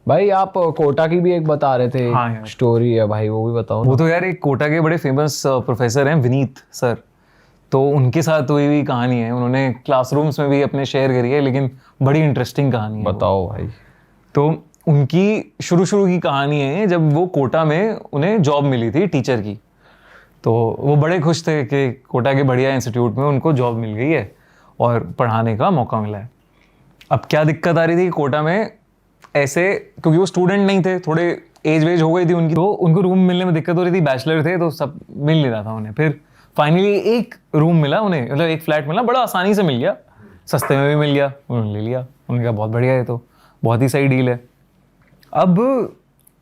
भाई आप कोटा की भी एक बता रहे थे, हाँ यार। स्टोरी है भाई, वो भी बताओ वो ना। तो यार एक कोटा के बड़े फेमस प्रोफेसर हैं, विनीत सर। तो उनके साथ हुई हुई कहानी है, उन्होंने क्लासरूम्स में भी अपने शेयर करी है, लेकिन बड़ी इंटरेस्टिंग कहानी है वो। बताओ भाई। तो उनकी शुरू शुरू की कहानी है जब वो कोटा में उन्हें जॉब मिली थी टीचर की। तो वो बड़े खुश थे कि कोटा के बढ़िया इंस्टीट्यूट में उनको जॉब मिल गई है और पढ़ाने का मौका मिला है। अब क्या दिक्कत आ रही थी कोटा में, ऐसे क्योंकि वो स्टूडेंट नहीं थे, थोड़े एज वेज हो गई थी उनकी, तो उनको रूम मिलने में दिक्कत हो रही थी, बैचलर थे तो सब मिल नहीं रहा था उन्हें। फिर फाइनली एक रूम मिला उन्हें, मतलब एक फ्लैट मिला, बड़ा आसानी से मिल गया, सस्ते में भी मिल गया, उन्होंने ले लिया। उन्होंने कहा बहुत बढ़िया है, तो बहुत ही सही डील है। अब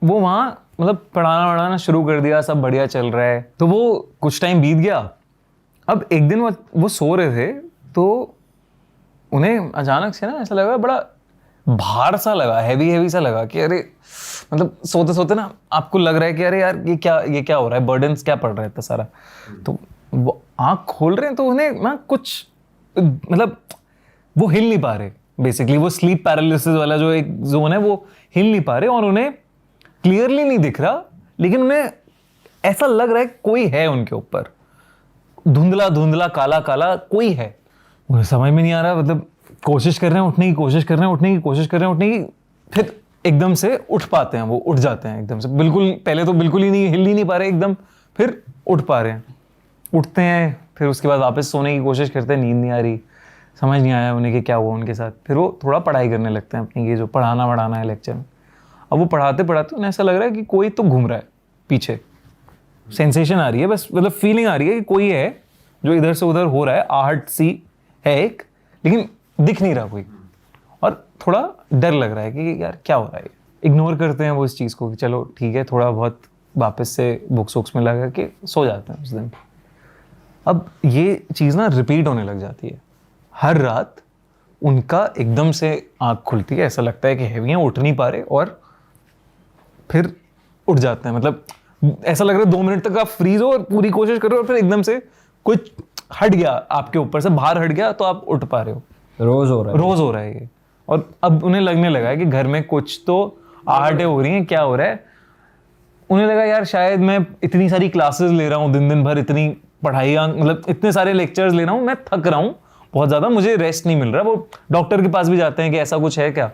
वो वहाँ मतलब पढ़ाना शुरू कर दिया, सब बढ़िया चल रहा है। तो वो कुछ टाइम बीत गया। अब एक दिन वो सो रहे थे, तो उन्हें अचानक से ना ऐसा लगा, बड़ा भार सा लगा, हैवी सा लगा कि अरे, मतलब सोते सोते ना आपको लग रहा है कि अरे यार ये क्या हो रहा है, बर्डन्स क्या पड़ रहा है इतना सारा। तो वो आँख खोल रहे हैं तो उन्हें ना कुछ, मतलब वो हिल नहीं पा रहे। बेसिकली वो स्लीप पैरालिसिस वाला जो एक जोन है, वो हिल नहीं पा रहे, और उन्हें क्लियरली नहीं दिख रहा, लेकिन उन्हें ऐसा लग रहा है कोई है उनके ऊपर, धुंधला धुंधला काला काला कोई है। उन्हें समझ में नहीं आ रहा, मतलब कोशिश कर रहे हैं उठने की, कोशिश कर रहे हैं उठने की, कोशिश कर रहे हैं उठने की, फिर एकदम से उठ पाते हैं, वो उठ जाते हैं एकदम से, बिल्कुल पहले तो बिल्कुल ही नहीं, हिल ही नहीं पा रहे एकदम, फिर उठ पा रहे हैं, उठते हैं। फिर उसके बाद वापस सोने की कोशिश करते हैं, नींद नहीं आ रही, समझ नहीं आया उन्हें कि क्या हुआ उनके साथ। फिर वो थोड़ा पढ़ाई करने लगते हैं अपनी, ये जो पढ़ाना है लेक्चर में। अब वो पढ़ाते पढ़ाते उन्हें ऐसा लग रहा है कि कोई तो घूम रहा है पीछे, सेंसेशन आ रही है, बस मतलब फीलिंग आ रही है कि कोई है जो इधर से उधर हो रहा है, आहट सी है एक, लेकिन दिख नहीं रहा कोई, और थोड़ा डर लग रहा है कि यार क्या हो रहा है। इग्नोर करते हैं वो इस चीज़ को कि चलो ठीक है, थोड़ा बहुत वापस से बुक्स वुक्स में लगा के सो जाते हैं उस दिन। अब ये चीज़ ना रिपीट होने लग जाती है हर रात। उनका एकदम से आँख खुलती है, ऐसा लगता है कि हैवी हैं, उठ नहीं पा रहे, और फिर उठ जाते हैं। मतलब ऐसा लग रहा है 2 मिनट तक आप फ्रीज हो और पूरी कोशिश कर रहे हो, और फिर एकदम से कुछ हट गया आपके ऊपर से, बाहर हट गया, तो आप उठ पा रहे हो। रोज हो रहा है ये। और अब उन्हें लगने लगा है कि घर में कुछ तो आहटें हो रही हैं, क्या हो रहा है। उन्हें लगा यार शायद मैं इतनी सारी क्लासेस ले रहा हूँ, दिन भर इतनी पढ़ाई, मतलब इतने सारे लेक्चर्स ले रहा हूँ, मैं थक रहा हूँ बहुत ज़्यादा, मुझे रेस्ट नहीं मिल रहा। वो डॉक्टर के पास भी जाते हैं कि ऐसा कुछ है क्या,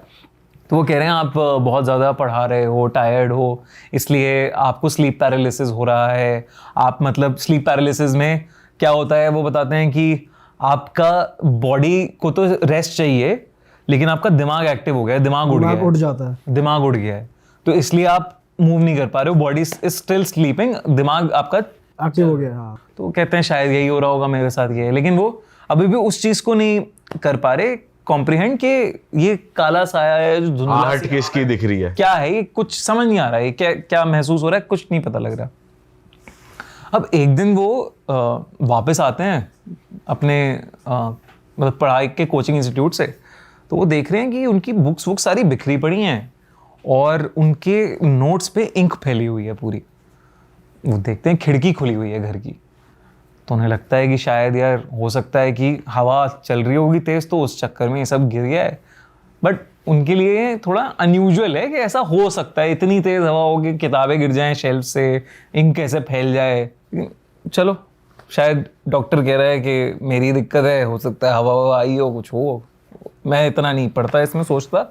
तो वो कह रहे हैं आप बहुत ज़्यादा पढ़ा रहे हो, टायर्ड हो, इसलिए आपको स्लीप पैरालिसिस हो रहा है। आप मतलब स्लीप पैरालिसिस में क्या होता है वो बताते हैं कि आपका बॉडी को तो रेस्ट चाहिए, लेकिन आपका दिमाग एक्टिव हो गया है, दिमाग उठ जाता है, दिमाग उड़ गया है, तो इसलिए आप मूव नहीं कर पा रहे हो, बॉडी इज स्टिल स्लीपिंग, दिमाग आपका एक्टिव हो गया। हाँ, तो कहते हैं शायद यही हो रहा होगा मेरे साथ, ये है। लेकिन वो अभी भी उस चीज़ को नहीं कर पा रहे कॉम्प्रिहेंड कि ये काला साया है जो धुंधला आहट किसकी दिख रही है, क्या है ये, कुछ समझ नहीं आ रहा है, क्या क्या महसूस हो रहा है, कुछ नहीं पता लग रहा। अब एक दिन वो वापस आते हैं अपने मतलब पढ़ाई के कोचिंग इंस्टीट्यूट से, तो वो देख रहे हैं कि उनकी बुक्स सारी बिखरी पड़ी हैं, और उनके नोट्स पे इंक फैली हुई है पूरी। वो देखते हैं खिड़की खुली हुई है घर की, तो उन्हें लगता है कि शायद यार हो सकता है कि हवा चल रही होगी तेज़, तो उस चक्कर में ये सब गिर गया है। बट उनके लिए थोड़ा अनयूजुअल है कि ऐसा हो सकता है, इतनी तेज़ हवा होगी, किताबें गिर जाएं शेल्फ से, इंक कैसे फैल जाए। चलो शायद डॉक्टर कह रहा है कि मेरी दिक्कत है, हो सकता है हवा आई हो, कुछ हो, मैं इतना नहीं पढ़ता इसमें, सोचता,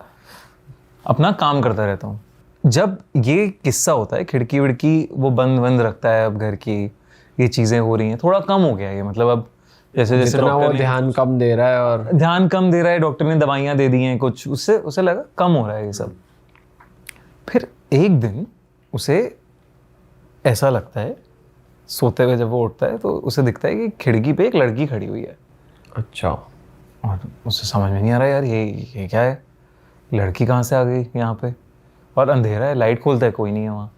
अपना काम करता रहता हूँ। जब ये किस्सा होता है, खिड़की विड़की वो बंद रखता है, अब घर की ये चीज़ें हो रही हैं, थोड़ा कम हो गया है मतलब, अब जैसे वो ध्यान कम दे रहा है, और डॉक्टर ने दवाइयाँ दे दी हैं कुछ, उससे उसे लगा कम हो रहा है ये सब। फिर एक दिन उसे ऐसा लगता है, सोते हुए जब वो उठता है, तो उसे दिखता है कि खिड़की पे एक लड़की खड़ी हुई है। अच्छा। और उसे समझ में नहीं आ रहा यार ये क्या है, लड़की कहाँ से आ गई यहाँ पे, और अंधेरा है, लाइट खोलता है, कोई नहीं है वहाँ,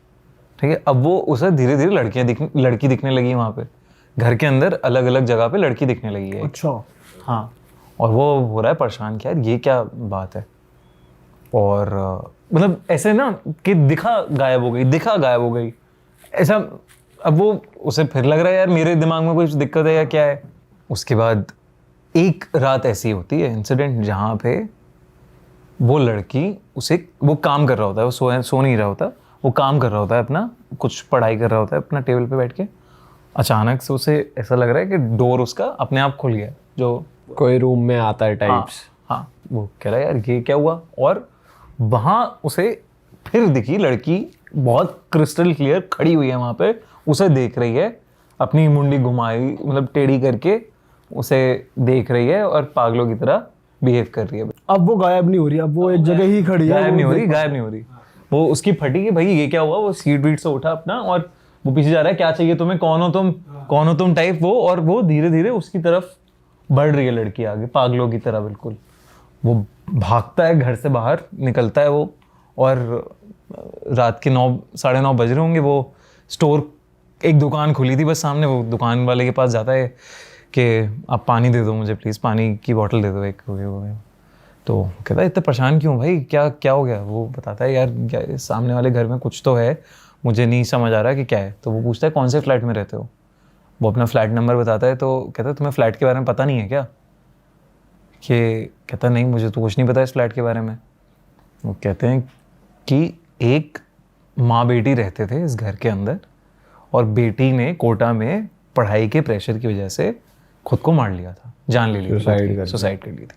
ठीक है। अब वो उसे धीरे धीरे लड़की दिखने लगी है वहाँ पे, घर के अंदर अलग अलग जगह पे लड़की दिखने लगी है। अच्छा। हाँ, और वो हो रहा है परेशान कि यार ये क्या बात है, और मतलब ऐसे ना कि दिखा गायब हो गई ऐसा। अब वो उसे फिर लग रहा है यार मेरे दिमाग में कुछ दिक्कत है या क्या है। उसके बाद एक रात ऐसी होती है इंसिडेंट, जहाँ पे वो लड़की उसे, वो काम कर रहा होता है, वो सो नहीं रहा होता, वो काम कर रहा होता है अपना, कुछ पढ़ाई कर रहा होता है अपना टेबल पे बैठ के। अचानक से उसे ऐसा लग रहा है कि डोर उसका अपने आप खुल गया, जो कोई रूम में आता है टाइप्स। हाँ, वो कह रहा है यार ये क्या हुआ। और वहाँ उसे फिर दिखी लड़की, बहुत क्रिस्टल क्लियर खड़ी हुई है वहाँ पे, उसे देख रही है, अपनी मुंडी घुमाई, मतलब टेढ़ी करके उसे देख रही है और पागलों की तरह बिहेव कर रही है। अब वो गायब नहीं हो रही, अब वो एक जगह ही खड़ी है। गायब नहीं हो रही। वो उसकी फटी कि भाई ये क्या हुआ। वो सीट वीट से उठा अपना और वो पीछे जा रहा है, क्या चाहिए तुम्हें, कौन हो तुम टाइप वो। और वो धीरे धीरे उसकी तरफ बढ़ रही है लड़की आगे, पागलों की तरह बिल्कुल। वो भागता है, घर से बाहर निकलता है वो, और रात के 9, 9:30 बज रहे होंगे। वो स्टोर, एक दुकान खुली थी बस सामने, वो दुकान वाले के पास जाता है कि आप पानी दे दो मुझे प्लीज़, पानी की बोतल दे दो एक। तो कहता है इतने परेशान क्यों भाई, क्या हो गया। वो बताता है यार क्या सामने वाले घर में कुछ तो है, मुझे नहीं समझ आ रहा कि क्या है। तो वो पूछता है कौन से फ्लैट में रहते हो। वो अपना फ्लैट नंबर बताता है। तो कहता है तुम्हें फ्लैट के बारे में पता नहीं है क्या। कि कहता नहीं, मुझे तो कुछ नहीं पता इस फ्लैट के बारे में। वो कहते हैं कि एक माँ बेटी रहते थे इस घर के अंदर, और बेटी ने कोटा में पढ़ाई के प्रेशर की वजह से खुद को मार लिया था, जान ले ली, सुसाइड कर ली थी।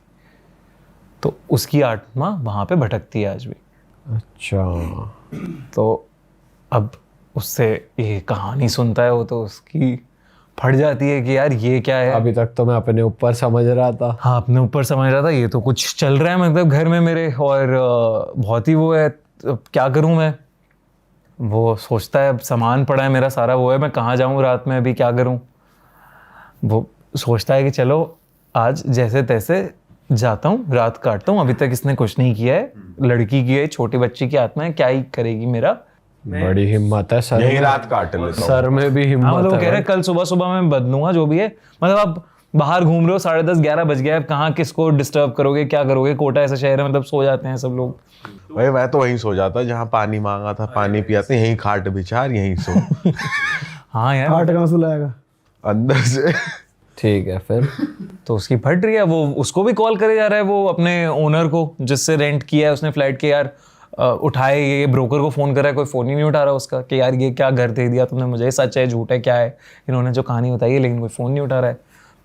तो उसकी आत्मा वहाँ पे भटकती है आज भी। अच्छा। तो अब उससे ये कहानी सुनता है वो, तो उसकी फट जाती है कि यार ये क्या है। अभी तक तो मैं अपने ऊपर समझ रहा था। हाँ, अपने ऊपर समझ रहा था, ये तो कुछ चल रहा है मतलब घर में मेरे, और बहुत ही वो है, क्या करूँ मैं। वो सोचता है अब सामान पड़ा है मेरा सारा, वो है, मैं कहाँ जाऊँ रात में, अभी क्या करूँ। वो सोचता है कि चलो आज जैसे तैसे जाता हूँ, रात काटता हूँ। अभी तक इसने कुछ नहीं किया है, लड़की की है, छोटी बच्ची की आत्मा है, क्या ही करेगी मेरा। बड़ी हिम्मत है सर, यही रात काट लेता हूं। सर में भी हाँ, हिम्मत मतलब वो है कह रहे हैं कल सुबह सुबह मैं बदलूंगा जो भी है। मतलब आप बाहर घूम रहे हो, 10:30 11 बज गया है, कहाँ किसको डिस्टर्ब करोगे, क्या करोगे। कोटा ऐसा शहर है, मतलब सो जाते हैं सब लोग। भाई मैं तो वहीं सो जाता, जहाँ पानी मांगा था पानी पिया था, यहीं खाट बिछा यहीं सो। हाँ यार, हार्ट कहाँ सुलाएगा अंदर से। ठीक है फिर। तो उसकी फट रही है। वो उसको भी कॉल करे जा रहा है, वो अपने ओनर को जिससे रेंट किया है उसने फ्लैट के, यार उठाए। ये ब्रोकर को फोन कर रहा है, कोई फोन ही नहीं उठा रहा उसका, कि यार ये क्या घर दे दिया तुमने मुझे, सच है झूठ है क्या है, इन्होंने जो कहानी बताई है, लेकिन कोई फोन नहीं उठा रहा है।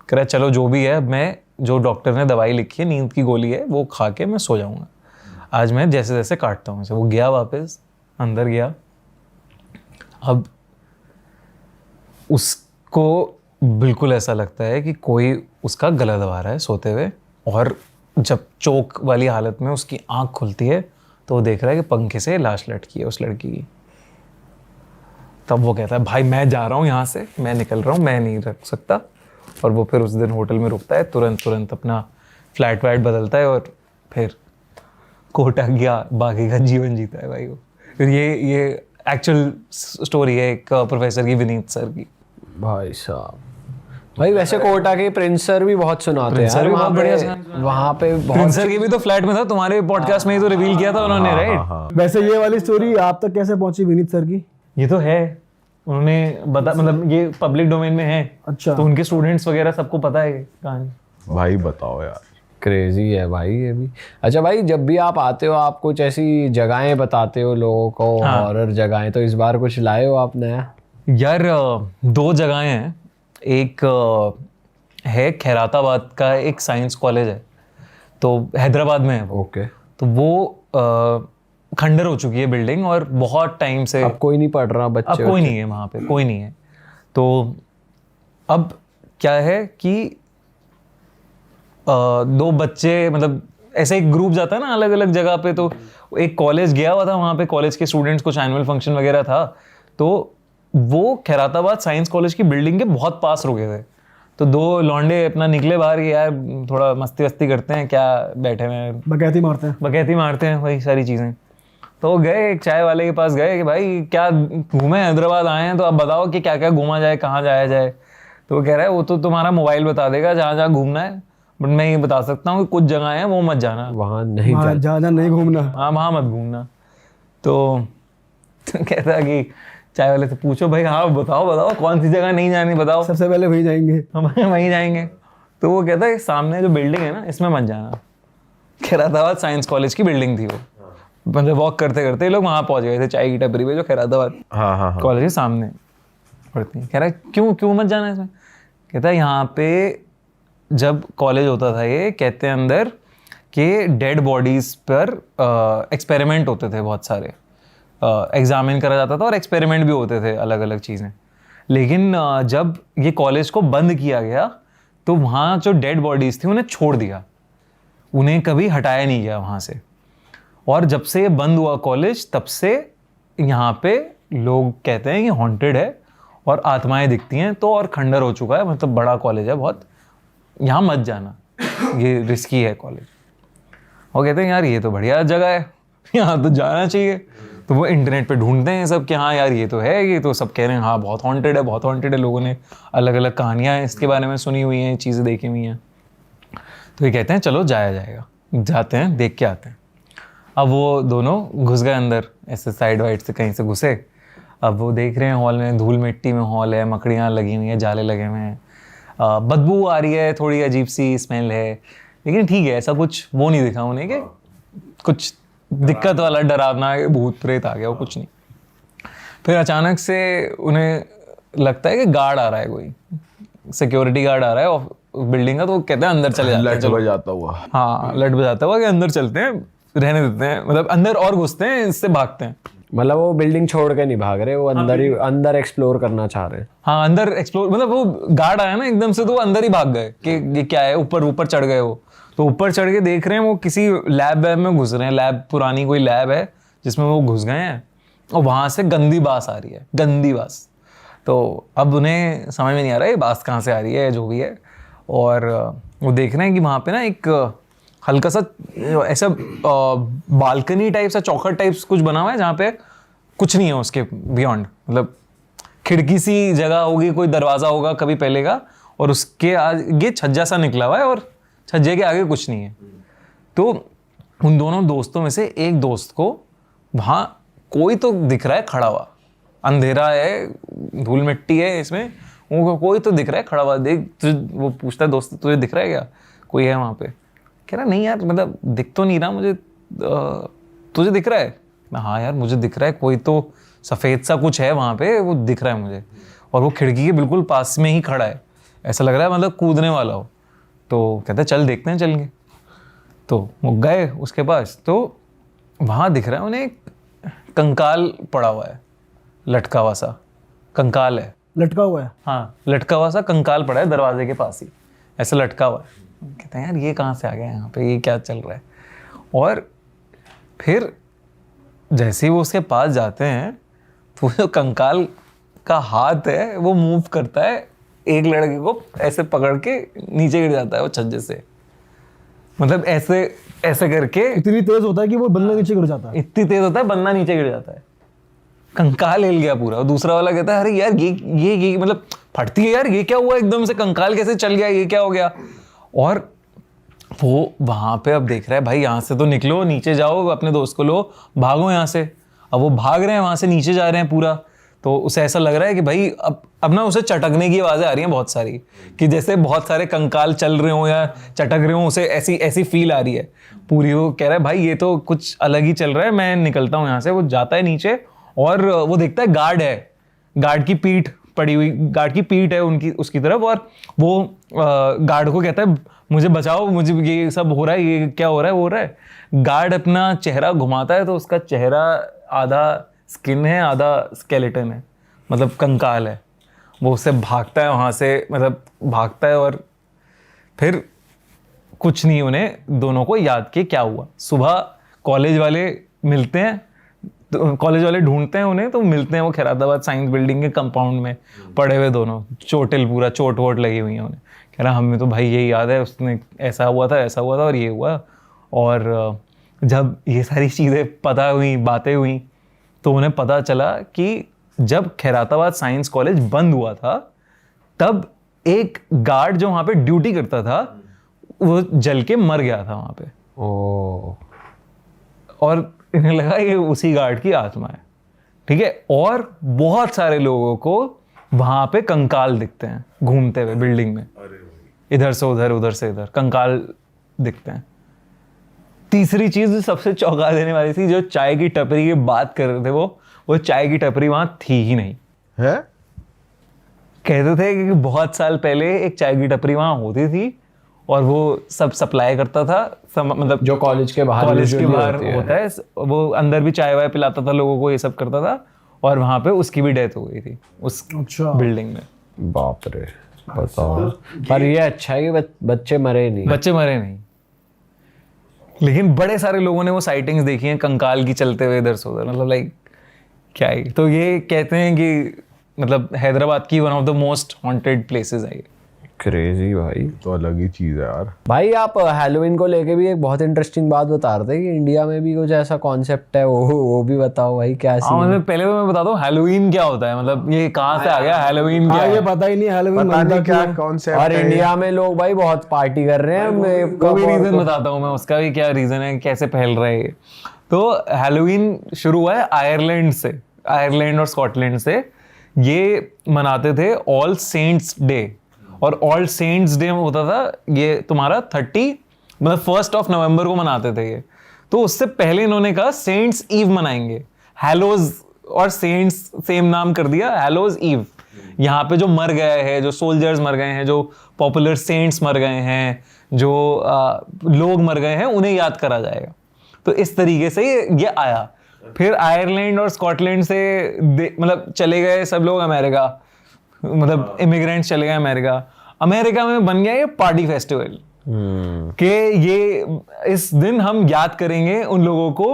कह रहा है चलो जो भी है, मैं जो डॉक्टर ने दवाई लिखी है, नींद की गोली है, वो खा के मैं सो जाऊंगा। आज मैं जैसे जैसे काटता हूँ। वो गया वापस अंदर गया। अब उसको बिल्कुल ऐसा लगता है कि कोई उसका गला दबा रहा है सोते हुए, और जब चोक वाली हालत में उसकी आंख खुलती है तो वो देख रहा है कि पंखे से लाश लटकी है उस लड़की की। तब वो कहता है भाई मैं जा रहा हूँ यहाँ से, मैं निकल रहा हूँ, मैं नहीं रख सकता। और वो फिर उस दिन होटल में रुकता है, तुरंत अपना फ्लैट व्लैट बदलता है, और फिर कोटा गया, बाकी का जीवन जीता है भाई वो। फिर ये एक्चुअल स्टोरी है एक प्रोफेसर की, विनीत सर की। भाई साहब, भाई वैसे कोटा के प्रिंस सर भी बहुत सुनाते हैं सर भी बहुत बढ़िया वहाँ पे बहुत। प्रिंस सर की भी तो फ्लैट में था, तुम्हारे पॉडकास्ट में ही तो रिवील किया था उन्होंने, राइट। वैसे ये वाली स्टोरी आप तक कैसे पहुंची विनीत सर की? ये तो है, उन्होंने बता, मतलब ये पब्लिक डोमेन में है। अच्छा। तो उनके स्टूडेंट्स वगैरह सबको पता है कहानी। भाई बताओ यार, क्रेजी है भाई ये भी। अच्छा भाई, जब भी आप आते हो आप कुछ ऐसी जगहें बताते हो लोगों को, हॉरर जगहें, तो इस बार कुछ लाए हो आप नया? यार 2 जगहें हैं। एक है खैराताबाद का एक साइंस कॉलेज है, तो हैदराबाद में है वो। ओके। तो वो खंडर हो चुकी है बिल्डिंग, और बहुत टाइम से अब कोई नहीं पढ़ रहा, बच्चे अब कोई नहीं है वहाँ पे, कोई नहीं है। तो अब क्या है कि 2 बच्चे, मतलब ऐसे एक ग्रुप जाता है ना अलग अलग जगह पे, तो एक कॉलेज गया हुआ था, वहाँ पे कॉलेज के स्टूडेंट्स कुछ एनुअल फंक्शन वगैरह था, तो वो खैराताबाद साइंस कॉलेज की बिल्डिंग के बहुत पास रुके थे। तो 2 लौंडे अपना निकले बाहर कि यार थोड़ा मस्ती वस्ती करते हैं, क्या बैठे हुए हैं, बकैती मारते हैं वही सारी चीज़ें। तो गए एक चाय वाले के पास गए कि भाई क्या घूमे, हैदराबाद आए हैं तो आप बताओ कि क्या क्या घूमा जाए, कहाँ जाया जाए। तो वो कह रहा है वो तो तुम्हारा मोबाइल बता देगा जहाँ जहाँ घूमना है, बट मैं ये बता सकता हूँ कि कुछ जगह हैं वो मत जाना, वहाँ नहीं ज्यादा नहीं घूमना। हाँ, वहाँ मत घूमना। तो कहता है कि चाय वाले से पूछो भाई, हाँ बताओ कौन सी जगह नहीं जानी, बताओ। सबसे पहले वहीं जाएंगे। हम वहीं जाएंगे। तो वो कहता है सामने जो बिल्डिंग है ना, इसमें मत जाना। खैराताबाद साइंस कॉलेज की बिल्डिंग थी वो। मतलब वॉक करते करते ये लोग वहाँ पहुँच गए थे, चाय की टपरी पे जो खैराताबाद हाँ हाँ हाँ। कॉलेज के सामने पड़ती है। कह रहा है क्यों मत जाना इसमें? कहता है यहाँ पे जब कॉलेज होता था ये, कहते हैं अंदर कि डेड बॉडीज पर एक्सपेरिमेंट होते थे बहुत सारे, एग्जामिन करा जाता था और एक्सपेरिमेंट भी होते थे अलग अलग चीज़ें। लेकिन जब ये कॉलेज को बंद किया गया तो वहाँ जो डेड बॉडीज थी उन्हें छोड़ दिया, उन्हें कभी हटाया नहीं गया वहाँ से। और जब से ये बंद हुआ कॉलेज तब से यहाँ पे लोग कहते हैं कि हॉन्टेड है और आत्माएं दिखती हैं, तो और खंडर हो चुका है। मतलब बड़ा कॉलेज है बहुत, यहाँ मत जाना, ये रिस्की है कॉलेज। और कहते हैं यार ये तो बढ़िया जगह है, यहाँ तो जाना चाहिए। तो वो इंटरनेट पे ढूंढते हैं सब कि हाँ यार ये तो है, ये तो सब कह रहे हैं हाँ बहुत हॉन्टेड है, बहुत हॉन्टेड है। लोगों ने अलग अलग कहानियाँ इसके बारे में सुनी हुई हैं, चीज़ें देखी हुई हैं। तो ये कहते हैं चलो जाया जाएगा, जाते हैं देख के आते हैं। अब वो दोनों घुस गए अंदर, ऐसे साइड वाइड से कहीं से घुसे। अब वो देख रहे हैं हॉल में, धूल मिट्टी में हॉल है, मकड़ियाँ लगी हुई हैं, जाले लगे हुए हैं, बदबू आ रही है, थोड़ी अजीब सी स्मेल है। लेकिन ठीक है, ऐसा कुछ वो नहीं दिखा उन्हें कि कुछ दिक्कत वाला डरावना भूत प्रेत आ गया, वो कुछ नहीं। फिर अचानक से उन्हें लगता है कि गार्ड आ रहा है, कोई सिक्योरिटी गार्ड आ रहा है बिल्डिंग का। तो वो कहते हैं अंदर चले जाते हैं, लट बजाता हुआ। हाँ लट बजाता हुआ कि अंदर चलते हैं, रहने देते हैं। मतलब अंदर और घुसते हैं, इससे भागते हैं। मतलब वो बिल्डिंग छोड़ के नहीं भाग रहे, वो अंदर ही अंदर एक्सप्लोर करना चाह रहे हैं। हाँ अंदर एक्सप्लोर, मतलब वो गार्ड आया ना एकदम से तो वो अंदर ही भाग गए कि ये क्या है, ऊपर चढ़ गए वो। तो ऊपर चढ़ के देख रहे हैं वो किसी लैब वैब में घुस रहे हैं, लैब पुरानी कोई लैब है जिसमें वो घुस गए हैं और वहाँ से गंदी बास आ रही है, गंदी बास। तो अब उन्हें समझ में नहीं आ रहा है ये बास कहाँ से आ रही है, जो भी है। और वो देख रहे हैं कि वहाँ पे ना एक हल्का सा ऐसा बालकनी टाइप सा, चौखट टाइप कुछ बना हुआ है जहाँ पे कुछ नहीं है उसके बियॉन्ड। मतलब खिड़की सी जगह होगी, कोई दरवाज़ा होगा कभी पहले का, और उसके आगे छज्जा सा निकला हुआ है और छज्जे के आगे कुछ नहीं है। तो उन दोनों दोस्तों में से एक दोस्त को वहाँ कोई तो दिख रहा है खड़ा हुआ, अंधेरा है, धूल मिट्टी है इसमें, उनको कोई तो दिख रहा है खड़ा हुआ। देख वो पूछता है दोस्त तुझे दिख रहा है क्या, कोई है वहाँ पे? कह रहा नहीं यार, मतलब दिख तो नहीं रहा मुझे, तुझे दिख रहा है? हाँ यार मुझे दिख रहा है, कोई तो सफ़ेद सा कुछ है वहाँ पे, वो दिख रहा है मुझे, और वो खिड़की के बिल्कुल पास में ही खड़ा है, ऐसा लग रहा है मतलब कूदने वाला हो। तो कहते चल देखते हैं, चलेंगे। तो वो गए उसके पास, तो वहाँ दिख रहा है उन्हें एक कंकाल पड़ा हुआ है, लटका हुआ सा कंकाल है, लटका हुआ है। हाँ लटका हुआ सा कंकाल पड़ा है दरवाजे के पास ही, ऐसे लटका हुआ है। कहते हैं यार ये कहाँ से आ गया यहाँ पे, ये क्या चल रहा है? और फिर जैसे ही वो उसके पास जाते हैं तो जो कंकाल का हाथ है वो मूव करता है, एक लड़के को ऐसे पकड़ के नीचे गिर जाता है वो छज्जे से। मतलब ऐसे ऐसे करके इतनी तेज होता है कि वो बंदा नीचे गिर जाता है। इतनी तेज होता है बंदा नीचे गिर जाता है, कंकाल हिल गया पूरा। और दूसरा वाला कहता है अरे यार ये मतलब फटती है यार, ये क्या हुआ, एकदम से कंकाल कैसे चल गया, ये क्या हो गया? और वो वहां पे अब देख रहा है भाई यहाँ से तो निकलो, नीचे जाओ, अपने दोस्त को लो, भागो यहाँ से। अब वो भाग रहे हैं, वहां से नीचे जा रहे हैं पूरा। तो उसे ऐसा लग रहा है कि भाई अब ना उसे चटकने की आवाज़ें आ रही हैं बहुत सारी, कि जैसे बहुत सारे कंकाल चल रहे हो या चटक रहे हो, उसे ऐसी फील आ रही है पूरी। वो कह रहा है भाई ये तो कुछ अलग ही चल रहा है, मैं निकलता हूँ यहाँ से। वो जाता है नीचे और वो देखता है गार्ड है, गार्ड की पीठ पड़ी हुई, गार्ड की पीठ है उनकी उसकी तरफ। और वो गार्ड को कहता है मुझे बचाओ, मुझे ये सब हो रहा है, ये क्या हो रहा है, हो रहा है। गार्ड अपना चेहरा घुमाता है तो उसका चेहरा आधा स्किन है आधा स्केलेटन है, मतलब कंकाल है। वो उससे भागता है वहाँ से, मतलब भागता है। और फिर कुछ नहीं उन्हें दोनों को याद के क्या हुआ। सुबह कॉलेज वाले मिलते हैं, तो कॉलेज वाले ढूंढते हैं उन्हें, तो मिलते हैं वो खैराताबाद साइंस बिल्डिंग के कंपाउंड में पड़े हुए दोनों, चोटिल पूरा चोट वोट लगी हुई है उन्हें। कह रहा हमें तो भाई यही याद है, उसने ऐसा हुआ था और ये हुआ। और जब ये सारी चीज़ें पता हुई, बातें हुई, तो उन्हें पता चला कि जब खैराताबाद साइंस कॉलेज बंद हुआ था तब एक गार्ड जो वहाँ पे ड्यूटी करता था वो जल के मर गया था वहाँ पे। ओ, और इन्हें लगा ये उसी गार्ड की आत्मा है, ठीक है। और बहुत सारे लोगों को वहां पे कंकाल दिखते हैं घूमते हुए बिल्डिंग में, इधर से उधर, उधर से इधर कंकाल दिखते हैं। तीसरी चीज जो सबसे चौंका देने वाली थी, जो चाय की टपरी की बात कर रहे थे वो चाय की टपरी वहां थी ही नहीं है। कहते थे कि बहुत साल पहले एक चाय की टपरी वहां होती थी और वो सब सप्लाई करता था, मतलब जो कॉलेज के बाहर होता है, वो अंदर भी चाय वाय पिलाता था लोगों को, ये सब करता था। और वहां पे उसकी भी डेथ हो गई थी उस बिल्डिंग में। बाप रे, बताओ। पर ये अच्छा है कि बच्चे मरे नहीं। लेकिन बड़े सारे लोगों ने वो साइटिंग्स देखी हैं कंकाल की चलते हुए इधर से उधर, मतलब लाइक क्या है। तो ये कहते हैं कि मतलब हैदराबाद की one of the most haunted places है ये। क्रेजी भाई, तो अलग ही चीज है यार। भाई आप हैलोवीन को लेके भी एक बहुत इंटरेस्टिंग बात बता रहे थे कि इंडिया में भी कुछ ऐसा कॉन्सेप्ट है, वो भी बताओ भाई क्या सीन। मतलब पहले तो मैं बताता हूँ हैलोवीन क्या होता है, मतलब ये कहाँ से आ गया हैलोवीन क्या ये है? पता ही नहीं हैलोवीन पता नहीं क्या है। कॉन्सेप्ट और है। इंडिया में लोग भाई बहुत पार्टी कर रहे हैं। वो भी रीजन बताता हूँ मैं, उसका भी क्या रीजन है, कैसे फैल रहा है ये। तो हैलोवीन शुरू हुआ है आयरलैंड से, आयरलैंड और स्कॉटलैंड से। ये मनाते थे ऑल सेंट्स डे, और ऑल सेंट्स डे होता था ये तुम्हारा 1 नवंबर को मनाते थे ये। तो उससे पहले इन्होंने कहा सेंट्स ईव मनाएंगे, हैलोज और सेंट्स सेम नाम कर दिया, हैलोज ईव। यहाँ पे जो मर गए हैं, जो सोल्जर्स मर गए हैं, जो पॉपुलर सेंट्स मर गए हैं, जो लोग मर गए हैं, उन्हें याद करा जाएगा। तो इस तरीके से ये आया। फिर आयरलैंड और स्कॉटलैंड से मतलब चले गए सब लोग अमेरिका, मतलब इमिग्रेंट्स चले गए अमेरिका में बन गया ये पार्टी फेस्टिवल कि ये इस दिन हम याद करेंगे उन लोगों को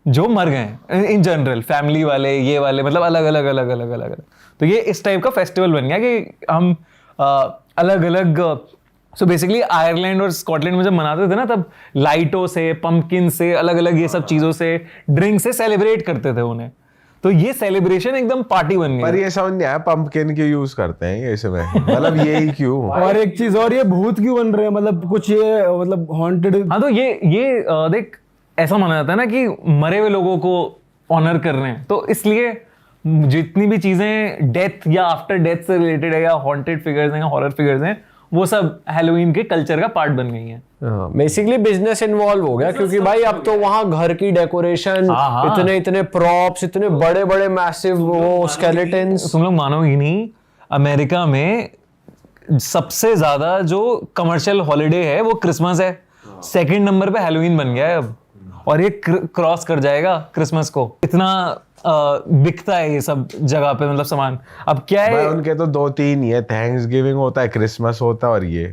जो मर गए इन जनरल, फैमिली वाले, ये वाले, मतलब अलग अलग। तो ये इस टाइप का फेस्टिवल बन गया कि हम अलग अलग। सो बेसिकली आयरलैंड और स्कॉटलैंड में जब मनाते थे ना, तब लाइटों से, पंपकिन से, अलग अलग ये सब चीजों से, ड्रिंक से सेलिब्रेट करते थे उन्हें। तो ये सेलिब्रेशन एकदम पार्टी बन गई। पर ये समझ नहीं आया पंपकिन क्यों यूज करते हैं ये इसमें, मतलब यही क्यों? और एक चीज और, ये भूत क्यों बन रहे हैं, मतलब कुछ ये मतलब हॉन्टेड। हाँ, तो ये देख ऐसा माना जाता है ना कि मरे हुए लोगों को ऑनर कर रहे हैं, तो इसलिए जितनी भी चीजें डेथ या आफ्टर डेथ से रिलेटेड है, या हॉन्टेड फिगर्स हैं, हॉरर फिगर्स हैं, वो सब हैलोवीन के कल्चर का पार्ट बन गई हैं। बेसिकली बिजनेस इन्वॉल्व हो गया, क्योंकि भाई अब तो वहाँ घर की डेकोरेशन, इतने प्रॉप्स, इतने बड़े बड़े मैसिव वो स्केलेटन्स। तुम लोग मानोगे नहीं, अमेरिका में सबसे ज्यादा जो कमर्शियल हॉलिडे है वो क्रिसमस है, 2nd नंबर पे हैलोवीन बन गया है अब, और ये क्रॉस कर जाएगा क्रिसमस को। इतना बिकता है ये सब जगह पे, मतलब सामान। अब क्या है, उनके तो 2-3 ही है, थैंक्सगिविंग होता है, क्रिसमस होता है, और ये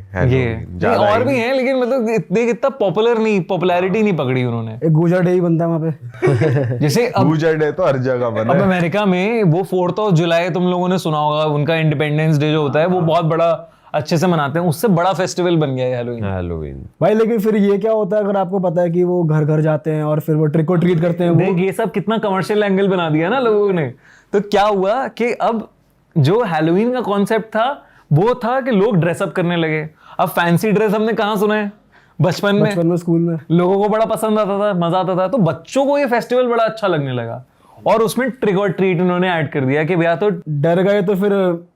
और भी हैं, लेकिन मतलब इतना पॉपुलैरिटी नहीं पकड़ी उन्होंने। एक गुजर डे ही बनता है वहाँ पे। जैसे गुजर डे तो हर जगह बना। अब अमेरिका में वो 4th जुलाई तुम लोगों ने सुना होगा, उनका इंडिपेंडेंस डे जो होता है, वो बहुत बड़ा अच्छे से मनाते हैं, उससे बड़ा फेस्टिवल बन गया है हैलोवीन। भाई लेकिन फिर ये क्या होता है, अगर आपको पता है कि वो घर घर जाते हैं और फिर वो ट्रिक और ट्रीट करते हैं, देख ये सब कितना कमर्शियल एंगल बना दिया ना लोगों ने। तो क्या हुआ कि अब जो हैलोवीन का कॉन्सेप्ट था वो था कि लोग ड्रेसअप करने लगे। अब फैंसी ड्रेस हमने कहाँ सुना है, बचपन में स्कूल में लोगों को बड़ा पसंद आता था, मजा आता था। तो बच्चों को ये फेस्टिवल बड़ा अच्छा लगने लगा, और उसमें ट्रिक और ट्रीट उन्होंने ऐड कर दिया कि भैया तो डर गए तो फिर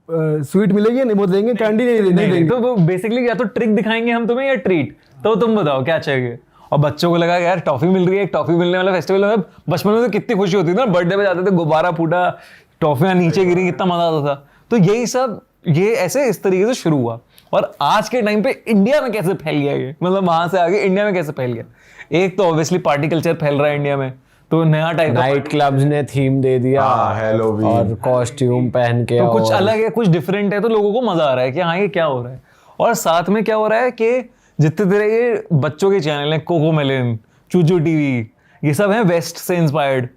स्वीट मिलेगी, नहीं वो देंगे, कैंडी नहीं देंगे। तो बेसिकली या तो ट्रिक दिखाएंगे हम तुम्हें, या ट्रीट। तो तुम बताओ क्या चाहिए। और बच्चों को लगा यार टॉफी मिल रही है, एक टॉफी मिलने वाला फेस्टिवल है। बचपन में तो कितनी खुशी होती थी ना, बर्थडे पे जाते थे, गुब्बारा फूटा, टॉफियां नीचे गिरी, कितना मजा आता था। तो यही सब ये ऐसे इस तरीके से शुरू हुआ। और आज के टाइम पे इंडिया में कैसे फैल गया ये, मतलब वहां से आगे इंडिया में कैसे फैल गया। एक तो ऑब्वियसली पार्टी कल्चर फैल रहा है इंडिया में, तो नया टाइप नाइट क्लब्स ने थीम दे दिया, हैलोवीन, और कॉस्ट्यूम पहन के, तो कुछ अलग है, कुछ डिफरेंट है, तो लोगों को मजा आ रहा है कि हाँ ये क्या हो रहा है। और साथ में क्या हो रहा है कि जितने तरह के बच्चों के चैनल हैं, कोकोमेलन, चूचू टीवी, ये सब हैं वेस्ट से इंस्पायर्ड।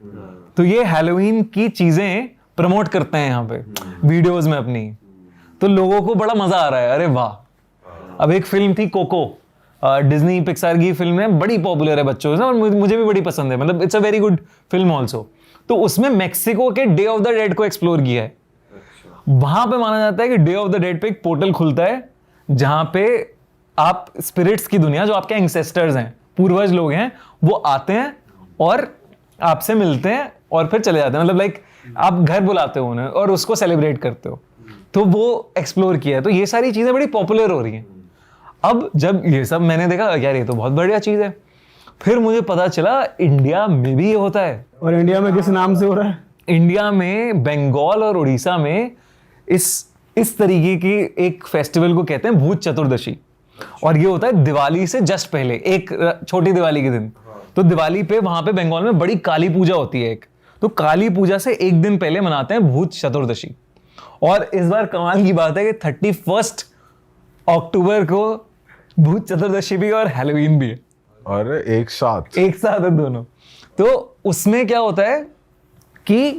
तो ये हैलोवीन की चीजें प्रमोट करते हैं यहाँ पे वीडियोस में अपनी, तो लोगों को बड़ा मजा आ रहा है। अरे वाह। अब एक फिल्म थी कोको, डिज्नी पिक्सार की फिल्म है, बड़ी पॉपुलर है बच्चों से, और मुझे भी बड़ी पसंद है, मतलब it's a very good film also. तो उसमें मेक्सिको के डे ऑफ द डेड को एक्सप्लोर किया है। वहां पे माना जाता है कि डे ऑफ द डेड पे एक पोर्टल खुलता है, जहां पे आप स्पिरिट्स की दुनिया, जो आपके एंसेस्टर्स हैं, पूर्वज लोग हैं, वो आते हैं और आपसे मिलते हैं और फिर चले जाते हैं। मतलब लाइक आप घर बुलाते हो उन्हें और उसको सेलिब्रेट करते हो। तो वो एक्सप्लोर किया है। तो ये सारी चीजें बड़ी पॉपुलर हो रही हैं। अब जब ये सब मैंने देखा, यार ये तो बहुत बढ़िया चीज है, फिर मुझे पता चला इंडिया में भी ये होता है। और इंडिया में किस नाम से हो रहा है? इंडिया में बंगाल और उड़ीसा में इस तरीके की एक फेस्टिवल को कहते हैं भूत चतुर्दशी, और ये होता है दिवाली से जस्ट पहले, एक छोटी दिवाली के दिन। तो दिवाली पे वहां पे बंगाल में बड़ी काली पूजा होती है एक, तो काली पूजा से एक दिन पहले मनाते हैं भूत चतुर्दशी। और इस बार कमाल की बात है कि 31 अक्टूबर को भूत चतुर्दशी भी और हैलोवीन भी है, और एक साथ है दोनों। तो उसमें क्या होता है कि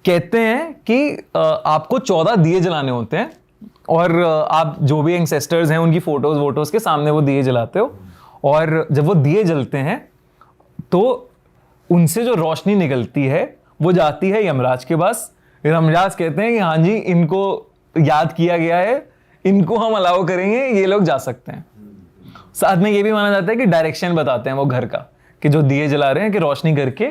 कहते हैं कि आपको 14 दिए जलाने होते हैं, और आप जो भी एंसेस्टर्स हैं उनकी फोटोज के सामने वो दिए जलाते हो, और जब वो दिए जलते हैं तो उनसे जो रोशनी निकलती है वो जाती है यमराज के पास। यमराज कहते हैं कि हाँ जी, इनको याद किया गया है, इनको हम अलाउ करेंगे, ये लोग जा सकते हैं। साथ में ये भी माना जाता है कि डायरेक्शन बताते हैं वो घर का, कि जो दिए जला रहे हैं कि रोशनी करके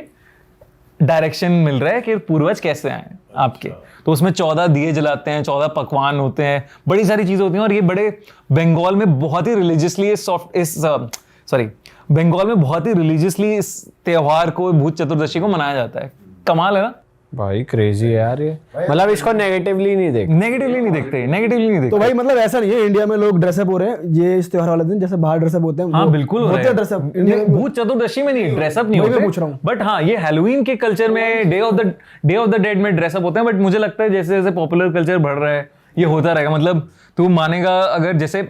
डायरेक्शन मिल रहा है कि पूर्वज कैसे आए आपके। तो उसमें 14 दिए जलाते हैं, 14 पकवान होते हैं, बड़ी सारी चीजें होती हैं। और ये बड़े बंगाल में बहुत ही रिलीजियसली बंगाल में बहुत ही रिलीजियसली इस त्योहार को, भूत चतुर्दशी को मनाया जाता है। कमाल है ना भाई, क्रेजी है यार ये। मतलब इसको नेगेटिवली नहीं देखते। नेगेटिवली नहीं देखते। तो भाई मतलब ऐसा नहीं है इंडिया में लोग ड्रेसअप हो रहे हैं ये इस त्योहार वाले दिन, जैसे बाहर ड्रेसअप होते हैं। हाँ बिल्कुल हो रहे हैं ड्रेसअप। भूत चतुर्दशी में नहीं, ड्रेसअप नहीं होते, पूछ रहा हूँ। बट हाँ ये हैलोवीन के कल्चर में डे ऑफ द डेड में ड्रेसअप होते हैं। बट मुझे लगता है जैसे जैसे पॉपुलर कल्चर बढ़ रहा है ये होता रहेगा। मतलब तू मानेगा अगर जैसे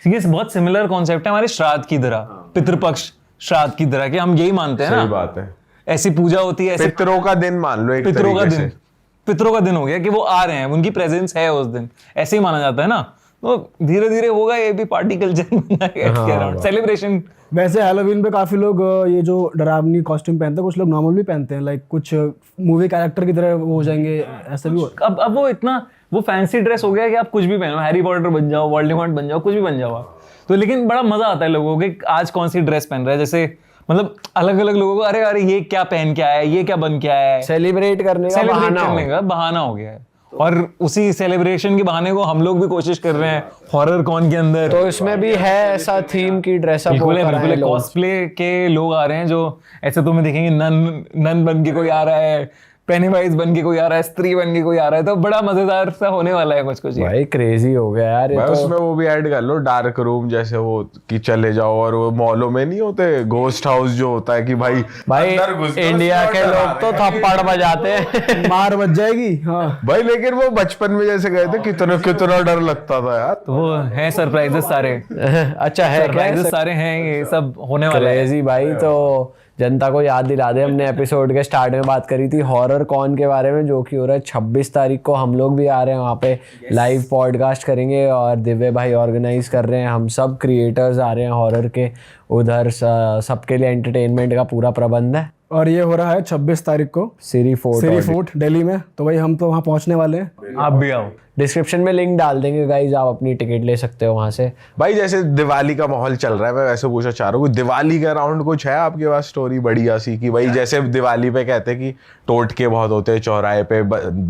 ये बहुत सिमिलर कॉन्सेप्ट है हमारे श्राद्ध की तरह, पितृपक्ष श्राद्ध की तरह, कि हम यही मानते हैं ना। सही बात है, ऐसी पूजा होती है, ऐसे पितरों का दिन मान लो, एक पितरों का दिन हो गया कि वो आ रहे हैं, उनकी प्रेजेंस है उस दिन, ऐसे ही माना जाता है ना। तो धीरे धीरे होगा ये भी पार्टी कल्चर सेलिब्रेशन। वैसे हैलोवीन पे काफी लोग ये जो डरावनी कॉस्ट्यूम पहनते हैं, कुछ लोग नॉर्मल भी पहनते हैं, लाइक कुछ मूवी कैरेक्टर की तरह वो हो जाएंगे, ऐसा भी हो। अब वो इतना वो फैंसी ड्रेस हो गया कि आप कुछ भी पहनो, हैरी पॉटर बन जाओ, वोल्डेमॉर्ट बन जाओ, कुछ भी बन जाओ आप। तो लेकिन बड़ा मजा आता है लोगों को कि आज कौन सी ड्रेस पहन रहा है। जैसे मतलब अलग अलग लोगों को अरे ये क्या पहन के आया है, ये क्या बन के आया है, सेलिब्रेट करने का बहाना हो गया है। और उसी सेलिब्रेशन के बहाने को हम लोग भी कोशिश कर रहे हैं हॉरर कॉन के अंदर। तो इसमें भी है ऐसा थीम की ड्रेसअप बिल्कुल कॉस्प्ले के लोग आ रहे हैं, जो ऐसे तुम्हें देखेंगे नन बन के कोई आ रहा है, पेनीवाइज बन के कोई आ रहा है, स्त्री बन के कोई आ रहा है। तो बड़ा मजेदार सा होने वाला है कुछ भाई, क्रेजी हो गया यार ये। तो उसमें वो भी ऐड कर लो डार्क रूम जैसे, वो कि चले जाओ और वो मॉलों में नहीं होते घोस्ट हाउस जो होता है कि भाई इंडिया के लोग तो थप्पड़ बजाते हैं, मार बच जाएगी। हाँ भाई, लेकिन वो बचपन में जैसे गए थे कितना डर लगता था यार। तो वो है सरप्राइजेस सारे। अच्छा है, सरप्राइजेस सारे हैं, ये सब होने वाला है। क्रेजी भाई। तो जनता को याद दिला दे, हमने एपिसोड के स्टार्ट में बात करी थी हॉरर कॉन के बारे में, जो कि हो रहा है 26 तारीख को। हम लोग भी आ रहे हैं वहाँ पे, लाइव पॉडकास्ट करेंगे और दिव्य भाई ऑर्गेनाइज कर रहे हैं। हम सब क्रिएटर्स आ रहे हैं हॉरर के उधर, सबके लिए एंटरटेनमेंट का पूरा प्रबंध है। और ये हो रहा है 26 तारीख को सिरी फोर्ट दिल्ली में। तो भाई हम तो वहाँ पहुँचने वाले हैं, आप भी आओ। डिस्क्रिप्शन में लिंक डाल देंगे गाइज, आप अपनी टिकट ले सकते हो वहाँ से। भाई जैसे दिवाली का माहौल चल रहा है, मैं वैसे पूछना चाह रहा हूँ, दिवाली के अराउंड कुछ है आपके पास स्टोरी बढ़िया सी कि भाई जैसे दिवाली पे कहते हैं कि टोटके बहुत होते हैं चौराहे पे,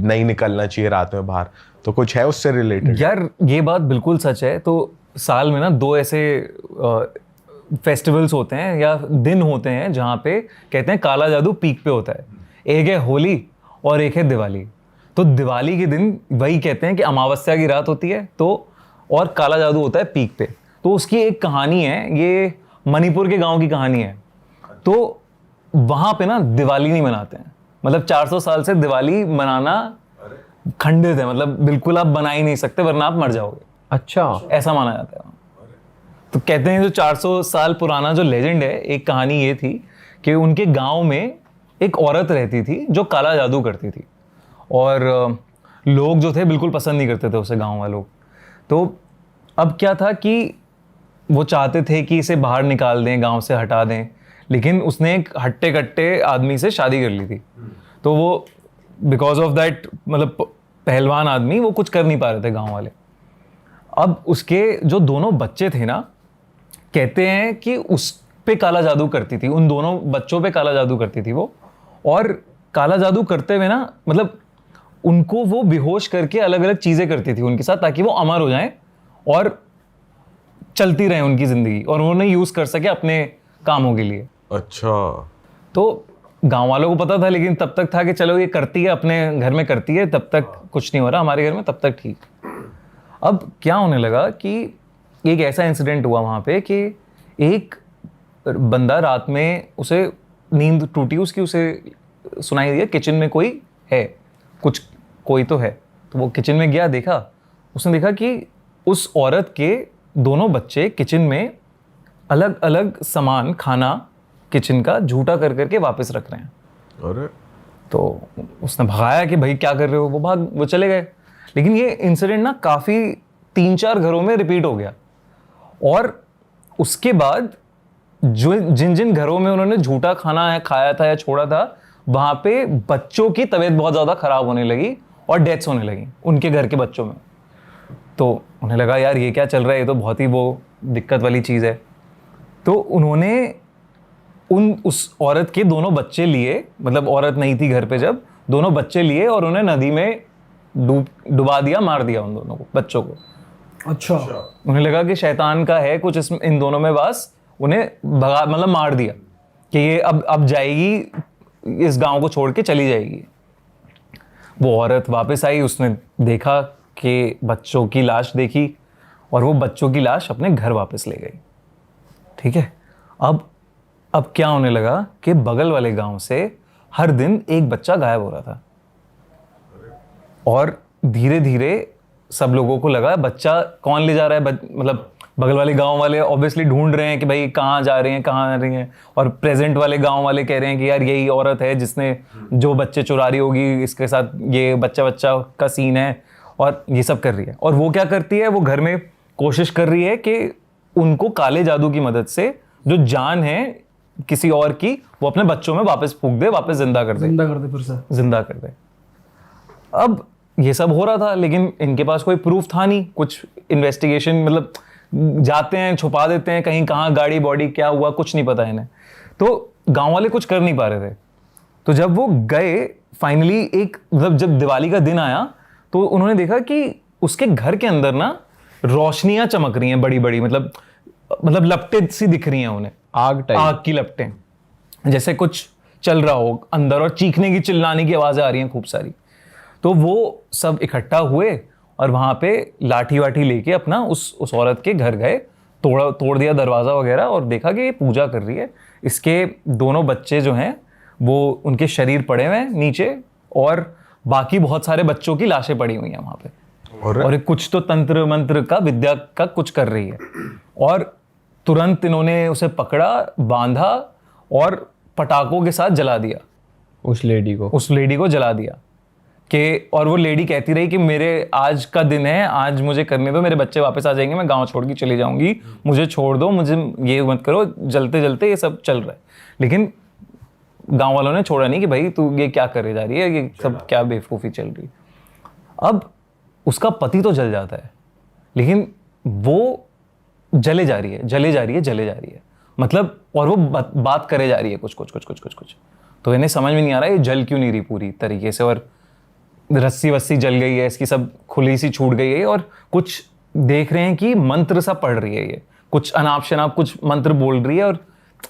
नहीं निकलना चाहिए रात में बाहर, तो कुछ है उससे रिलेटेड? यार ये बात बिल्कुल सच है। तो साल में ना 2 ऐसे फेस्टिवल्स होते हैं या दिन होते हैं जहाँ पे कहते हैं काला जादू पीक पे होता है। एक है होली और एक है दिवाली। तो दिवाली के दिन वही कहते हैं कि अमावस्या की रात होती है, तो और काला जादू होता है पीक पे। तो उसकी एक कहानी है, ये मणिपुर के गांव की कहानी है। तो वहाँ पे ना दिवाली नहीं मनाते हैं, मतलब 400 साल से दिवाली मनाना खंडित है, मतलब बिल्कुल आप बना ही नहीं सकते वरना आप मर जाओगे। अच्छा, ऐसा माना जाता है। तो कहते हैं जो 400 साल पुराना जो लेजेंड है, एक कहानी ये थी कि उनके गांव में एक औरत रहती थी जो काला जादू करती थी, और लोग जो थे बिल्कुल पसंद नहीं करते थे उसे, गांव वाले लोग। तो अब क्या था कि वो चाहते थे कि इसे बाहर निकाल दें, गांव से हटा दें, लेकिन उसने एक हट्टे कट्टे आदमी से शादी कर ली थी। तो वो बिकॉज ऑफ दैट, मतलब पहलवान आदमी, वो कुछ कर नहीं पा रहे थे गांव वाले। अब उसके जो दोनों बच्चे थे ना, कहते हैं कि उस पे काला जादू करती थी, उन दोनों बच्चों पे काला जादू करती थी वो। और काला जादू करते हुए ना, मतलब उनको वो बेहोश करके अलग अलग चीजें करती थी उनके साथ, ताकि वो अमर हो जाएं और चलती रहे उनकी जिंदगी, और उन्हें यूज कर सके अपने कामों के लिए। अच्छा। तो गांव वालों को पता था, लेकिन तब तक था कि चलो ये करती है, अपने घर में करती है, तब तक कुछ नहीं हो रहा, हमारे घर में तब तक ठीक। अब क्या होने लगा कि एक ऐसा इंसिडेंट हुआ वहाँ पे कि एक बंदा रात में, उसे नींद टूटी उसकी, उसे सुनाई दिया किचन में कोई है, कुछ कोई तो है। तो वो किचन में गया, देखा, उसने देखा कि उस औरत के दोनों बच्चे किचन में अलग अलग सामान, खाना किचन का झूठा कर करके वापस रख रहे हैं। अरे तो उसने भगाया कि भाई क्या कर रहे हो, वो चले गए। लेकिन ये इंसिडेंट ना काफ़ी 3-4 घरों में रिपीट हो गया, और उसके बाद जो जिन जिन घरों में उन्होंने झूठा खाना खाया था या छोड़ा था, वहाँ पे बच्चों की तबीयत बहुत ज़्यादा ख़राब होने लगी और डेथ्स होने लगी उनके घर के बच्चों में। तो उन्हें लगा यार ये क्या चल रहा है, ये तो बहुत ही वो दिक्कत वाली चीज़ है। तो उन्होंने उस औरत के दोनों बच्चे लिए, मतलब औरत नहीं थी घर पे जब, दोनों बच्चे लिए और उन्हें नदी में डुबा दिया, मार दिया उन दोनों को, बच्चों को। अच्छा। उन्हें लगा कि शैतान का है कुछ इन दोनों में वास, उन्हें भगा, मतलब मार दिया कि ये अब जाएगी, इस गांव को छोड़ के चली जाएगी। वो औरत वापस आई, उसने देखा कि बच्चों की लाश देखी, और वो बच्चों की लाश अपने घर वापस ले गई। ठीक है, अब क्या होने लगा कि बगल वाले गांव से हर दिन एक बच्चा गायब हो रहा था, और धीरे धीरे सब लोगों को लगा बच्चा कौन ले जा रहा है, मतलब बगल वाले गांव वाले ऑब्वियसली ढूंढ रहे हैं कि भाई कहाँ जा रहे हैं, कहाँ आ रही हैं, और प्रेजेंट वाले गांव वाले कह रहे हैं कि यार यही औरत है जिसने जो बच्चे चुरा रही होगी, इसके साथ ये बच्चा का सीन है, और ये सब कर रही है। और वो क्या करती है, वो घर में कोशिश कर रही है कि उनको काले जादू की मदद से जो जान है किसी और की, वो अपने बच्चों में वापस फूंक दे, वापस जिंदा कर दे, फिर से जिंदा कर दे। अब ये सब हो रहा था, लेकिन इनके पास कोई प्रूफ था नहीं, कुछ इन्वेस्टिगेशन, मतलब जाते हैं छुपा देते हैं कहीं, कहाँ गाड़ी बॉडी क्या हुआ कुछ नहीं पता इन्हें, तो गांव वाले कुछ कर नहीं पा रहे थे। तो जब वो गए फाइनली, एक मतलब जब दिवाली का दिन आया, तो उन्होंने देखा कि उसके घर के अंदर ना रोशनियां चमक रही हैं बड़ी बड़ी, मतलब लपटें सी दिख रही हैं उन्हें, आग की लपटें, जैसे कुछ चल रहा हो अंदर, और चीखने की चिल्लाने की आवाजें आ रही हैं खूब सारी। तो वो सब इकट्ठा हुए और वहां पे लाठी वाठी लेके अपना उस औरत के घर गए, तोड़ दिया दरवाजा वगैरह, और देखा कि ये पूजा कर रही है। इसके दोनों बच्चे जो हैं वो उनके शरीर पड़े हुए हैं नीचे, और बाकी बहुत सारे बच्चों की लाशें पड़ी हुई हैं वहां पे, और कुछ तो तंत्र मंत्र का विद्या का कुछ कर रही है। और तुरंत इन्होंने उसे पकड़ा, बांधा और पटाखों के साथ जला दिया, उस लेडी को जला दिया कि, और वो लेडी कहती रही कि मेरे आज का दिन है, आज मुझे करने दो, मेरे बच्चे वापस आ जाएंगे, मैं गांव छोड़ के चली जाऊंगी, मुझे छोड़ दो, मुझे ये मत करो, जलते जलते ये सब चल रहा है। लेकिन गांव वालों ने छोड़ा नहीं कि भाई तू ये क्या करे जा रही है, ये सब क्या बेवकूफ़ी चल रही। अब उसका पति तो जल जाता है, लेकिन वो जले जा रही है, मतलब, और वो बात करे जा रही है कुछ। तो इन्हें समझ में नहीं आ रहा है ये जल क्यों नहीं रही पूरी तरीके से, और रस्सी वस्सी जल गई है इसकी, सब खुली सी छूट गई है, और कुछ देख रहे हैं कि मंत्र सा पढ़ रही है, ये कुछ अनाप शनाप कुछ मंत्र बोल रही है, और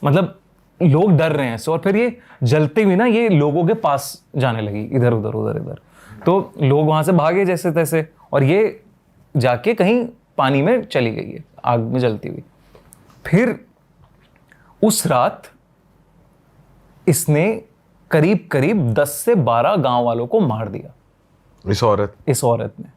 मतलब लोग डर रहे हैं। और फिर ये जलते हुए ना ये लोगों के पास जाने लगी, इधर उधर। तो लोग वहां से भागे जैसे तैसे, और ये जाके कहीं पानी में चली गई है, आग में जलती हुई। फिर उस रात इसने करीब 10 से 12 गांव वालों को मार दिया, इस औरत ने।